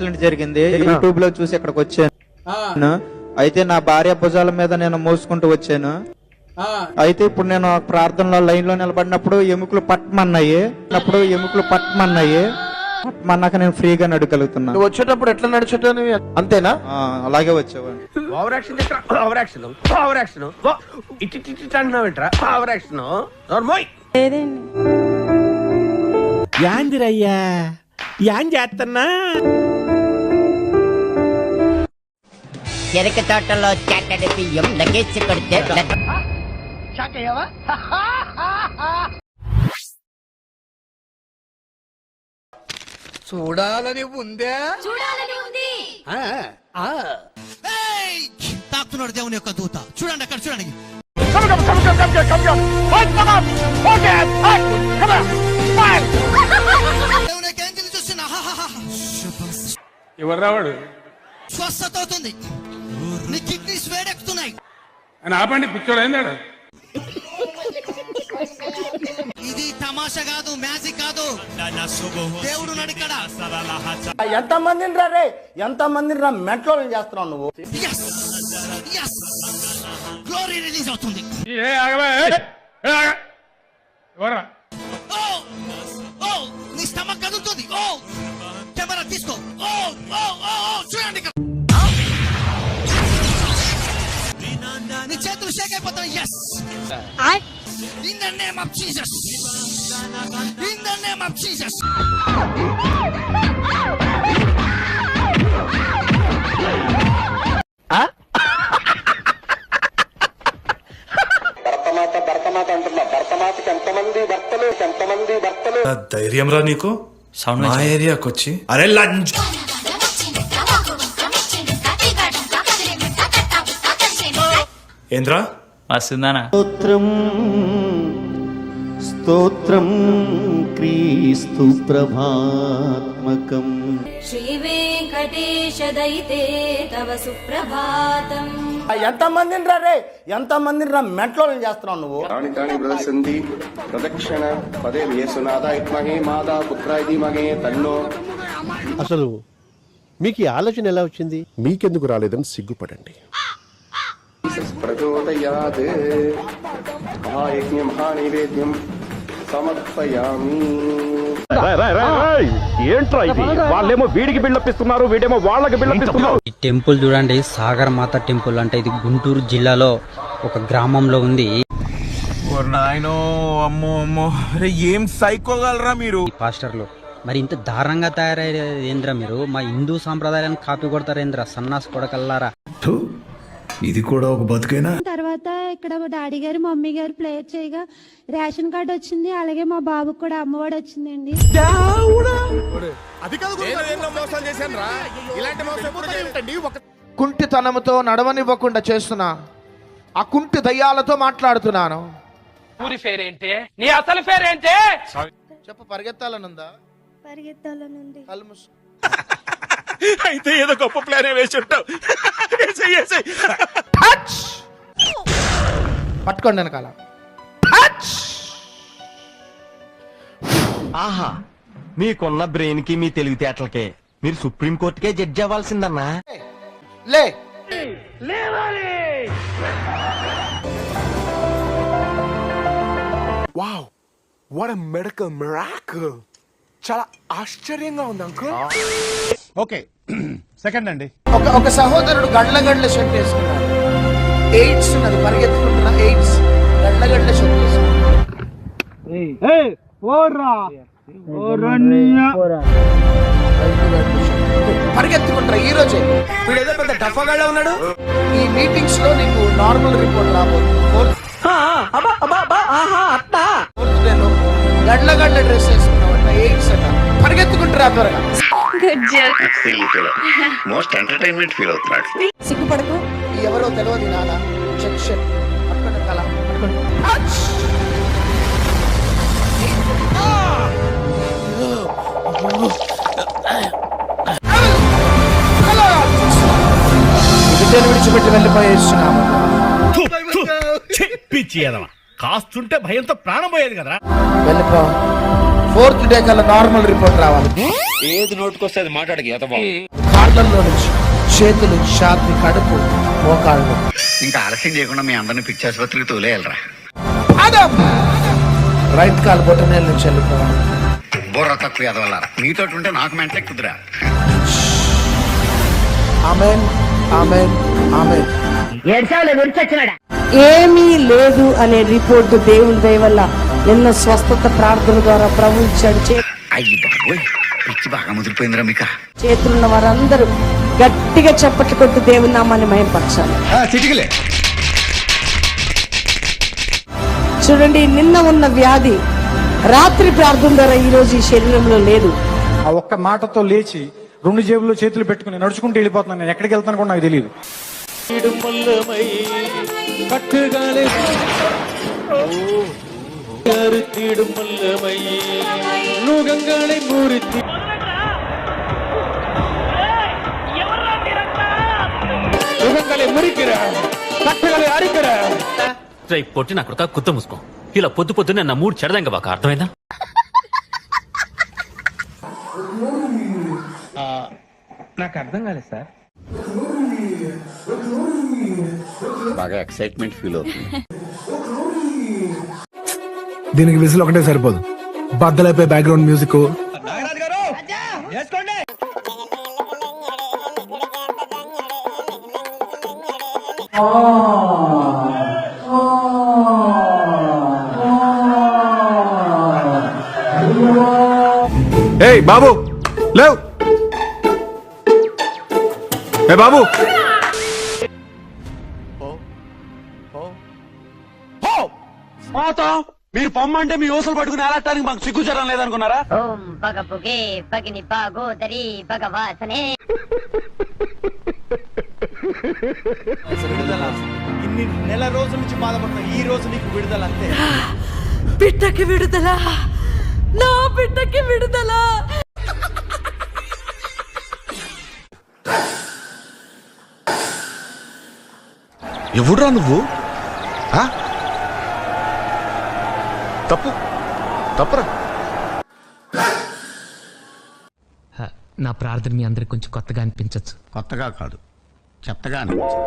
Accident జరిగింది. YouTube లో చూసి ఇక్కడికి వచ్చాను. అయితే నా భార్య భుజాల మీద నేను మోసుకుంటూ వచ్చాను. అయితే ఇప్పుడు నేను ప్రార్థనలో లైన్ లో నిలబడినప్పుడు ఎముకలు పట్టమన్నాయి. పట్టమన్నాక నేను ఫ్రీగా నడగలుగుతున్నా. వచ్చేటప్పుడు ఎట్లా నడిచేటని అంతేనా? అలాగే వచ్చేవాడిని. ఓవర్ యాక్షన్ అంటున్నావేంట్రా? ఓవర్ యాక్షన్ యాందిరయ్యా యాన్ చేస్తున్నా. చెరక తోటలో చాటడి బియ్యం లగేసి కొడితే చూడాలని ఉందే. తాకుతున్నాడు దేవుని యొక్క దూత. చూడండి అక్కడ చూడండి. ఎవరు రావాడు? స్వస్థత అవుతుంది. నీ కిడ్నీస్ వేడెక్కుతున్నాయి అని ఆపండి. పిచ్చోడైందాడు. ఇది తమాషా కాదు, మ్యాజిక్ కాదు. దేవుడు నడికడ. ఎంతమందిని రా మెంట్లో చేస్తున్నావు నువ్వు. గ్లోరీ రిలీజ్ అవుతుంది. నీ స్టమక్ కదులుతుంది. కెమెరా తీసుకో. చూడండి నీ చేతులు షేక్ అయిపోతాయి. Yes In the name of Jesus. In the name of Jesus. Bharatmata అంటున్నా. భరతమాతకి ఎంతమంది భర్తలు. ధైర్యం రా నీకు. మా ఏరియాకి వచ్చి అరే లంచ్. ఏంద్రా వస్తుందానా? స్తోత్రం క్రీస్తు ప్రభాత్మకం. శ్రీ వెంకటేశ దైతే తవ సుప్రభాతం. ఎంతమందిని రా మెంట్లో చేస్తున్నావు నువ్వు. ప్రదర్శంతి ప్రదక్షిణ పదే యేసునాథ ఇత్మహే మాదా పుత్ర ఇది మగే తన్నో. అసలు మీకు ఈ ఆలోచన ఎలా వచ్చింది? మీకెందుకు రాలేదని సిగ్గుపడండి. ప్రచోదయాత్ మహాయజ్ఞ మహానైవేద్యం సమర్పయామి. ఏంట్రా ఇది? వాళ్ళేమో వీడికి బిల్డపిస్తున్నారు, వీడేమో వాళ్ళకి బిల్డపిస్తున్నారు. ఈ టెంపుల్ చూడండి, సాగర్ మాత టెంపుల్. అంటే ఇది గుంటూరు జిల్లాలో ఒక గ్రామంలో ఉంది. ఏం సైకోగలరా మీరు పాస్టర్లు మరి ఇంత దారుణంగా తయారయ్యేది ఏంద్రా మీరు? మా హిందూ సాంప్రదాయాలను కాపీ కొడతారేంద్రా సన్నాస్ కొడకల్లారా. ఇది కూడా ఒక బతుకైనా. తర్వాత ఇక్కడ డాడీ గారు మమ్మీ గారు ప్లేయర్ చేయగా రేషన్ కార్డు వచ్చింది. అలాగే మా బాబుకి కూడా అమ్మఒడి వచ్చిందండి. కుంటితనంతో నడవనివ్వకుండా చేస్తున్నా ఆ కుంటి దయ్యాలతో మాట్లాడుతున్నాను. ఊరి పేరేంటి? నీ అసలు పేరేంటి? చెప్పు. పరిగెత్తాలనుందా? పరిగెత్తాలనుంది. అయితే ఏదో గొప్ప ప్లాన్ వేసి ఉంటావు. పట్టుకోండి వెనకాల. ఆహా, మీకున్న బ్రెయిన్ కి మీ తెలివితేటలకే మీరు సుప్రీం కోర్టుకే జడ్జి అవ్వాల్సిందన్నా. లే wow, what a medical miracle. చాలా ఆశ్చర్యంగా ఉంది అంకుల్. ఓకే, సెకండ్ అండి. ఒక సహోదరుడు గండ్ల షర్ట్ వేసుకున్నాడు. ఎయిడ్స్ ఉన్నది, పరిగెత్తుకుంటున్నా. ఎయిడ్స్ గండ్ల షర్ట్ వేసుకున్నాడు. పరిగెత్తుకుంటారా ఈ రోజే. వీడు ఏదో పెద్ద డఫాగా ఉన్నాడు. ఈ మీటింగ్స్ లో నీకు నార్మల్ రిపోర్ట్ రాబోతుంది. గండ్ల డ్రెస్ వేసుకున్నావు. ఎయిడ్స్ అన్న పరిగెత్తుకుంటారా త్వరగా. మోస్ట్ ఎంటర్టైన్మెంట్ ఫీల్ అవుతున్నాడు. సిగ్గుపడకు. ఎవరో తెలియదు నాన్న. చెక్ అక్కడ కల బిడ్డను విడిచిపెట్టి వెళ్ళిపోయేస్తున్నాము. కాస్తుంటే భయంతో ప్రాణం పోయేది కదా. వెళ్ళిపో. 4th డే కల్లా నార్మల్ రిపోర్ట్ రావాలి. ఏది నోటుకొస్తే అది మాట్లాడకి కాళ్ళల్లో నుంచి చేతులు, ఛాతి, కడుపు, మోకాళ్ళు. ఇంకా ఆలస్యం చేయకుండా మీ అందరిని పిచ్చి ఆసుపత్రికి తోలేయాలరా. రైట్ కాలు బొట్టనేల నుంచి వెళ్ళిపోవాలి. బుర్ర తక్కువ ఎదవల్లారా, మీతో ఉంటే నాకు మెంటలెక్కుదురా. ఆమేన్, ఆమేన్, ఆమేన్. ఏమీ లేదు అనే రిపోర్టు దేవుని దయ వల్ల ఎన్నో స్వస్థత ప్రార్థన ద్వారా ప్రభు ఇచ్చాడు. అయ్యి బాబోయ్, పిచ్చి బాగా ముదిరిపోయిందిరా మీకు. చేతులున్న వారందరూ గట్టిగా చప్పట్లు కొట్టు దేవుని నామాన్ని మహిమపరచాలి. చూడండి, నిన్న ఉన్న వ్యాధి రాత్రి ప్రార్థన ద్వారా ఈ రోజు ఈ శరీరంలో లేదు. ఆ ఒక్క మాటతో లేచి 2 జేబుల్లో చేతులు పెట్టుకుని నడుచుకుంటూ వెళ్ళిపోతున్నాను. నేను ఎక్కడికి వెళ్తాను కూడా నాకు తెలియదు. పొట్టి నా కొడుక కుత్త మూసుకో. ఇలా పొద్దు పొద్దునే నా మూడు చెడదంగా బాగా అర్థమైందా? నాకు అర్థం కాలేదు సార్. బాగా ఎక్సైట్మెంట్ ఫీల్ అవుతుంది. దీనికి విజిల్ ఒకటే సరిపోదు, బద్దలైపోయి బ్యాక్గ్రౌండ్ మ్యూజిక్. ఏయ్ బాబు లేవ్, ఏ బాబు. మీరు పొమ్మంటే మీ ఊసలు పట్టుకుని ఆడటానికి మాకు సిగ్గుచరం లేదనుకున్నారా? ఓం పగపుగే పగిని పాగోదరి భగవాసనే. ఇన్ని నెల రోజుల నుంచి బాధపడుతున్నా, ఈ రోజు నీకు విడుదల అంతే. బిడ్డకి విడుదల, నా బిడ్డకి విడుదల. ఎవడురా నువ్వు? తప్పురా. నా ప్రార్థన మీ అందరికి కొంచెం కొత్తగా అనిపించచ్చు. కొత్తగా కాదు, చెత్తగా అనిపించదు.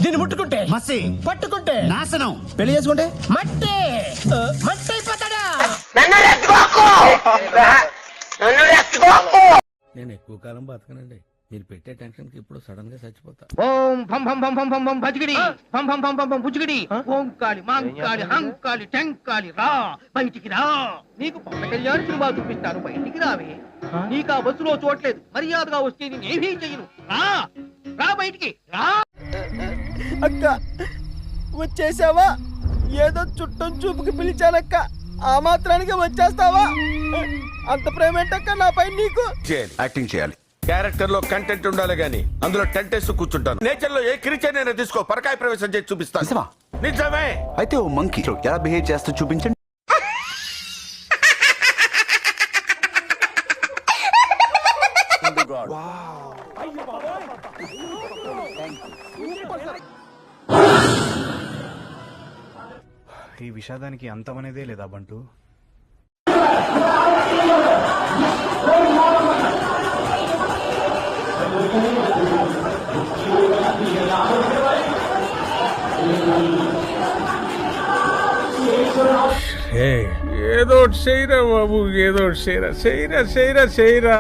దీన్ని ముట్టుకుంటే మసి, పట్టుకుంటే నాశనం, పెళ్లి చేసుకుంటే మట్టి మట్టి అయిపోతాడా? నేను ఎక్కువ కాలం బతకనండి, మీరు పెట్టే టెన్షన్ కి ఇప్పుడు సడన్ గా చచ్చిపోతా. ఓం భం భం భం భం భం భం భజగిడి, భం భం భం భం భం భుజగిడి, ఓంకాళి మాంకాళి హంకాళి టంకాళి రా, బయటికి రా. నీకు పవన్ కళ్యాణ్ సినిమా చూపిస్తాను, బయటికి రావే. నీకు ఆ బస్సులో చోట్లేదు, మర్యాదగా వస్తే నేనేమీ చెయ్యను. రా రా, బయటికి రా. అక్క వచ్చేసావా? ఏదో చుట్టం చూపుకి పిలిచానక్క, ఆ మాత్రానికి వచ్చేస్తావా? అంత ప్రేమేంటక్క నాపై నీకు? యాక్టింగ్ చేయాలి, క్యారెక్టర్ లో కంటెంట్ ఉండాలి గానీ అందులో టెంట్ వేస్తూ కూర్చుంటాను. నేచర్ లో ఏ క్రీచర్ నేను తీసుకో, పరకాయ ప్రవేశం చేసి చూపిస్తాను. నిజమే. అయితే ఓ మంకీ ఎలా బిహేవ్ చేస్తూ చూపించండి. ఈ విషాదానికి అంతమనేదే లేదా బంటు? ఏదో చేయరా బాబు, ఏదో చేయరా చేయరా చేయరా చేయరా.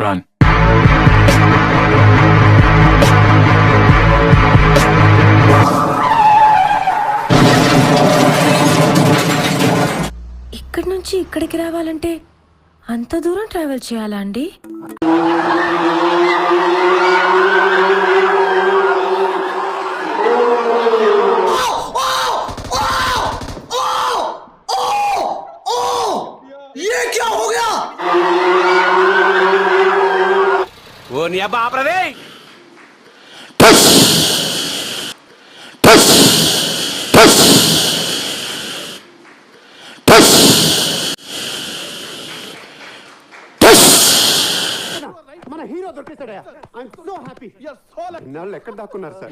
రన్. ఇక్కడి నుంచి ఇక్కడికి రావాలంటే అంత దూరం ట్రావెల్ చేయాలా అండి? ఓ నీ అబ్బా ఆపరదే.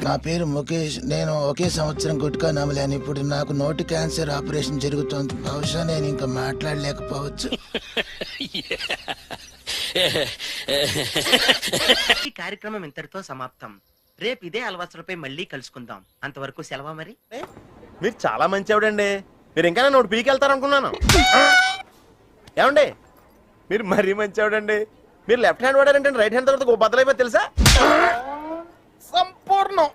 నా పేరు ముఖేష్. నేను ఒకే సంవత్సరం గుట్కా నమ్మలేను. ఇప్పుడు నాకు నోటి క్యాన్సర్ ఆపరేషన్ జరుగుతోంది. బహుశా నేను ఇంకా మాట్లాడలేకపోవచ్చు. ఈ కార్యక్రమం ఇంతటితో సమాప్తం. రేపు ఇదే అలవాసులపై మళ్ళీ కలుసుకుందాం. అంతవరకు సెలవా మరి. మీరు చాలా మంచి ఆవిడండి. మీరు ఇంకా నన్ను పీకి వెళ్తారనుకున్నాను. ఏమండి మీరు మరీ మంచి ఆవిడండి. మీరు లెఫ్ట్ హ్యాండ్ వాడారంటే రైట్ హ్యాండ్ తర్వాత బద్దలైపోయి తెలుసా? సంపూర్ణం.